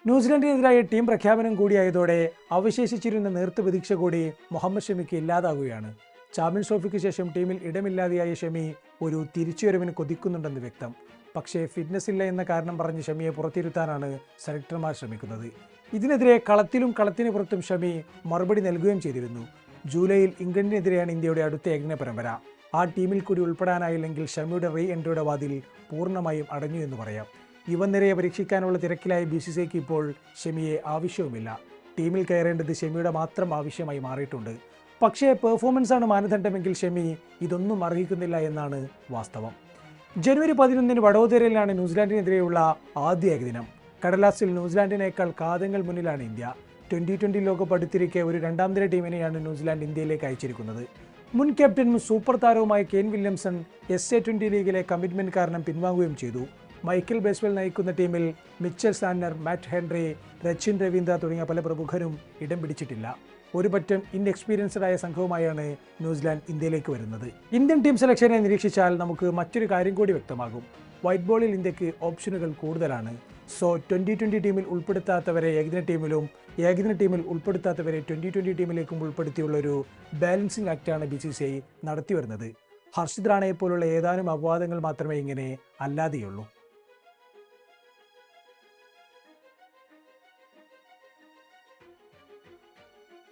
ന്യൂസിലൻഡിനെതിരായ team പ്രഖ്യാപനം കൂടിയായതോടെ അവശേഷിച്ചിരുന്ന നേർത്തു പ്രതീക്ഷ കൂടി മുഹമ്മദ് ഷമിക്ക് ഇല്ലാതാകുകയാണ്. ചാമ്പ്യൻസ് ട്രോഫിക്ക് ശേഷം ടീമിൽ ഇടമില്ലാതെയായ ഷമി ഒരു തിരിച്ചുവരവിന് കൊതിക്കുന്നുണ്ടെന്ന് വ്യക്തം. പക്ഷേ ഫിറ്റ്നസ് ഇല്ല എന്ന കാരണം പറഞ്ഞ് ഷമിയെ പുറത്തിരുത്താനാണ് സെലക്ടർമാർ ശ്രമിക്കുന്നത്. ഇതിനെതിരെ കളത്തിലും കളത്തിന് പുറത്തും ഷമി മറുപടി നൽകുകയും ചെയ്തിരുന്നു. ജൂലൈയിൽ ഇംഗ്ലണ്ടിനെതിരെയാണ് ഇന്ത്യയുടെ അടുത്ത ഏകദിന പരമ്പര. ആ ടീമിൽ കൂടി ഉൾപ്പെടാനായില്ലെങ്കിൽ ഷമിയുടെ റീ എൻട്രിയുടെ വാതിൽ പൂർണ്ണമായും അടഞ്ഞു എന്ന് പറയാം. യുവനിരയെ പരീക്ഷിക്കാനുള്ള തിരക്കിലായ BCCIക്ക് ഇപ്പോൾ ഷമിയെ ആവശ്യവുമില്ല. ടീമിൽ കയറേണ്ടത് ഷമിയുടെ മാത്രം ആവശ്യമായി മാറിയിട്ടുണ്ട്. പക്ഷേ പെർഫോമൻസാണ് മാനദണ്ഡമെങ്കിൽ ഷമി ഇതൊന്നും അർഹിക്കുന്നില്ല എന്നാണ് വാസ്തവം. ജനുവരി 11 വഡോദരയിലാണ് ന്യൂസിലാൻഡിനെതിരെയുള്ള ആദ്യ ഏകദിനം. കടലാസിൽ ന്യൂസിലാൻഡിനേക്കാൾ കാതങ്ങൾ മുന്നിലാണ് ഇന്ത്യ. 2020 ലോകകപ്പ് അടുത്തിരിക്കെ ഒരു രണ്ടാം നിര ടീമിനെയാണ് ന്യൂസിലാൻഡ് ഇന്ത്യയിലേക്ക് അയച്ചിരിക്കുന്നത്. മുൻ ക്യാപ്റ്റനും സൂപ്പർ താരവുമായ കെയ്ൻ വില്യംസൺ SA20 ലീഗിലെ കമ്മിറ്റ്മെന്റ് കാരണം പിൻവാങ്ങുകയും ചെയ്തു. മൈക്കൽ ബേസ്വെൽ നയിക്കുന്ന ടീമിൽ Mitchell Santner, Matt Henry, Rachin Ravindra തുടങ്ങിയ പല പ്രമുഖരും ഇടം പിടിച്ചിട്ടില്ല. ഒരു പറ്റം ഇൻഎക്സ്പീരിയൻസ്ഡ് ആയ സംഘവുമായാണ് ന്യൂസിലാൻഡ് ഇന്ത്യയിലേക്ക് വരുന്നത്. ഇന്ത്യൻ ടീം സെലക്ഷനെ നിരീക്ഷിച്ചാൽ നമുക്ക് മറ്റൊരു കാര്യം കൂടി വ്യക്തമാകും. വൈറ്റ് ബോളിൽ ഇന്ത്യക്ക് ഓപ്ഷനുകൾ കൂടുതലാണ്. 2020 ടീമിൽ ഉൾപ്പെടുത്താത്തവരെ ഏകദിന ടീമിലും ഏകദിന ടീമിൽ ഉൾപ്പെടുത്താത്തവരെ 2020 ടീമിലേക്കും ഉൾപ്പെടുത്തിയുള്ള ഒരു ബാലൻസിംഗ് ആക്റ്റാണ് BCCI നടത്തി വരുന്നത്. ഹർഷിത് റാണയെ പോലുള്ള ഏതാനും അപവാദങ്ങൾ മാത്രമേ ഇങ്ങനെ അല്ലാതെയുള്ളൂ.